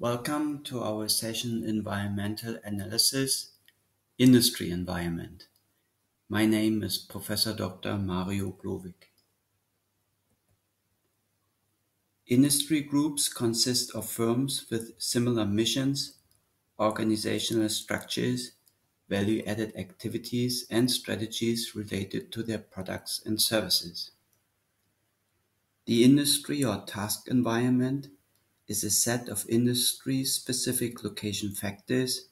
Welcome to our session Environmental Analysis, Industry Environment. My name is Professor Dr. Mario Glowik. Industry groups consist of firms with similar missions, organizational structures, value-added activities, and strategies related to their products and services. The industry or task environment is a set of industry-specific location factors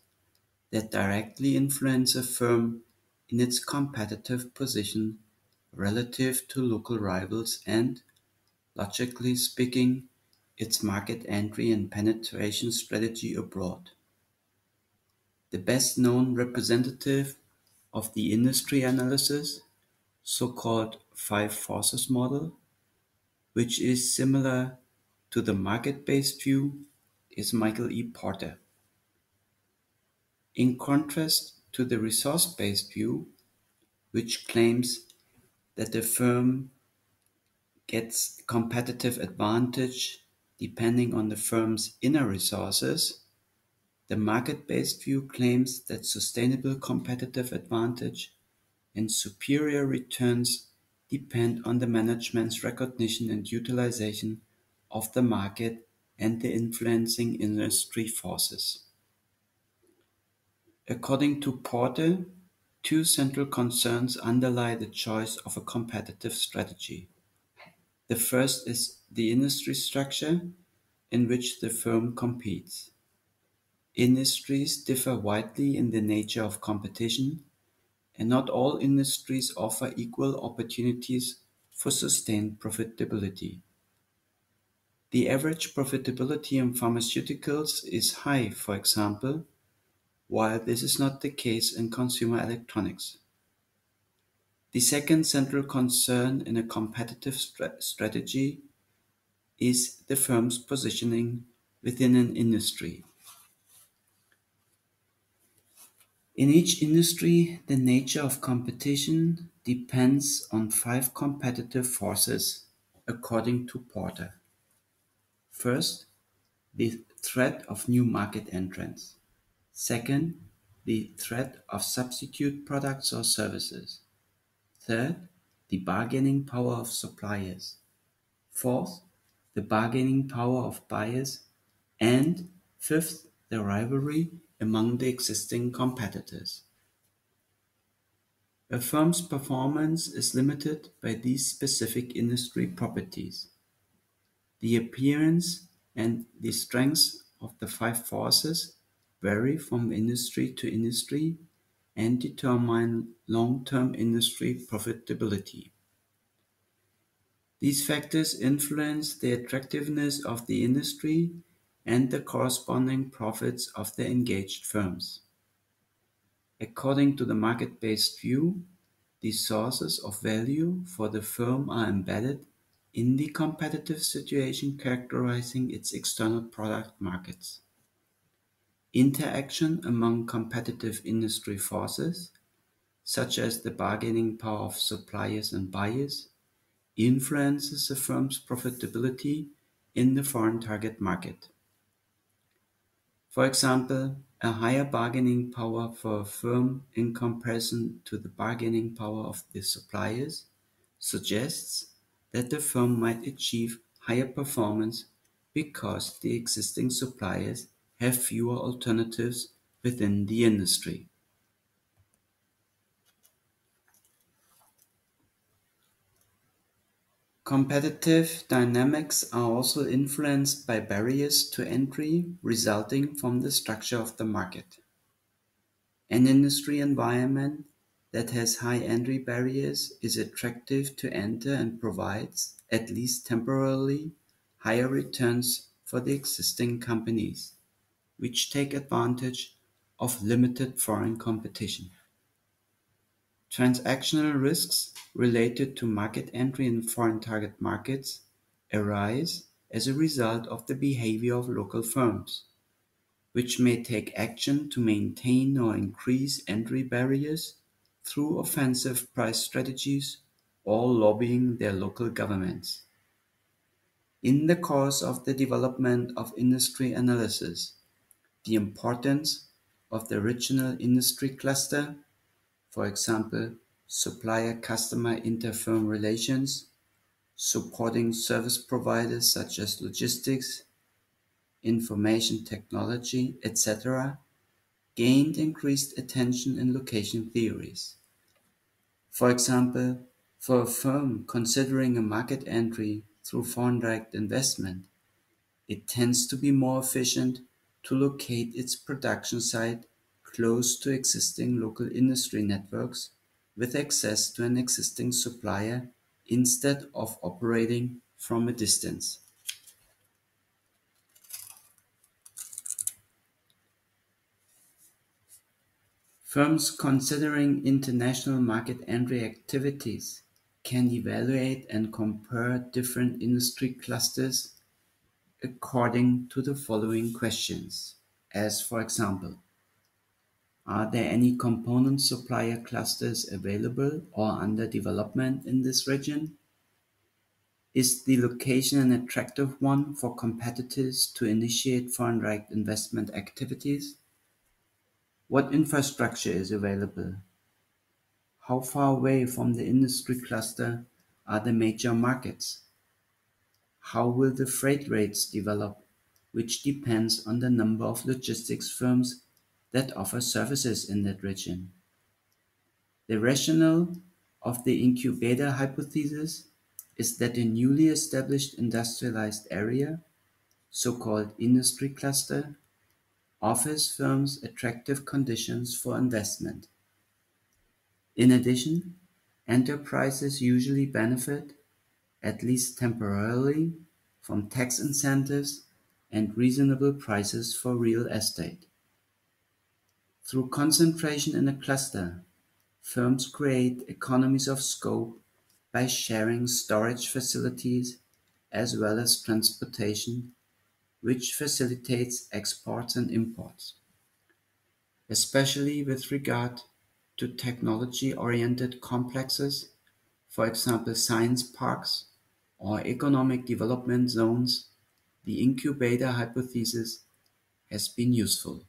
that directly influence a firm in its competitive position relative to local rivals and, logically speaking, its market entry and penetration strategy abroad. The best known representative of the industry analysis, so-called five forces model, which is similar to the market-based view, is Michael E. Porter. In contrast to the resource-based view, which claims that the firm gets competitive advantage depending on the firm's inner resources, the market-based view claims that sustainable competitive advantage and superior returns depend on the management's recognition and utilization of the market and the influencing industry forces. According to Porter, two central concerns underlie the choice of a competitive strategy. The first is the industry structure in which the firm competes. Industries differ widely in the nature of competition, and not all industries offer equal opportunities for sustained profitability. The average profitability in pharmaceuticals is high, for example, while this is not the case in consumer electronics. The second central concern in a competitive strategy is the firm's positioning within an industry. In each industry, the nature of competition depends on five competitive forces, according to Porter. First, the threat of new market entrants. Second, the threat of substitute products or services. Third, the bargaining power of suppliers. Fourth, the bargaining power of buyers. And fifth, the rivalry among the existing competitors. A firm's performance is limited by these specific industry properties. The appearance and the strength of the five forces vary from industry to industry and determine long-term industry profitability. These factors influence the attractiveness of the industry and the corresponding profits of the engaged firms. According to the market-based view, the sources of value for the firm are embedded in the competitive situation characterizing its external product markets. Interaction among competitive industry forces, such as the bargaining power of suppliers and buyers, influences a firm's profitability in the foreign target market. For example, a higher bargaining power for a firm in comparison to the bargaining power of the suppliers suggests that the firm might achieve higher performance because the existing suppliers have fewer alternatives within the industry. Competitive dynamics are also influenced by barriers to entry resulting from the structure of the market. An industry environment that has high entry barriers is attractive to enter and provides, at least temporarily, higher returns for the existing companies, which take advantage of limited foreign competition. Transactional risks related to market entry in foreign target markets arise as a result of the behavior of local firms, which may take action to maintain or increase entry barriers through offensive price strategies or lobbying their local governments. In the course of the development of industry analysis, the importance of the regional industry cluster, for example, supplier-customer inter-firm relations, supporting service providers such as logistics, information technology, etc., gained increased attention in location theories. For example, for a firm considering a market entry through foreign direct investment, it tends to be more efficient to locate its production site close to existing local industry networks with access to an existing supplier instead of operating from a distance. Firms considering international market entry activities can evaluate and compare different industry clusters according to the following questions, as for example, are there any component supplier clusters available or under development in this region? Is the location an attractive one for competitors to initiate foreign direct investment activities? What infrastructure is available? How far away from the industry cluster are the major markets? How will the freight rates develop, which depends on the number of logistics firms that offer services in that region? The rationale of the incubator hypothesis is that a newly established industrialized area, so-called industry cluster, offers firms attractive conditions for investment. In addition, enterprises usually benefit, at least temporarily, from tax incentives and reasonable prices for real estate. Through concentration in a cluster, firms create economies of scope by sharing storage facilities as well as transportation, which facilitates exports and imports. Especially with regard to technology-oriented complexes, for example science parks or economic development zones, the incubator hypothesis has been useful.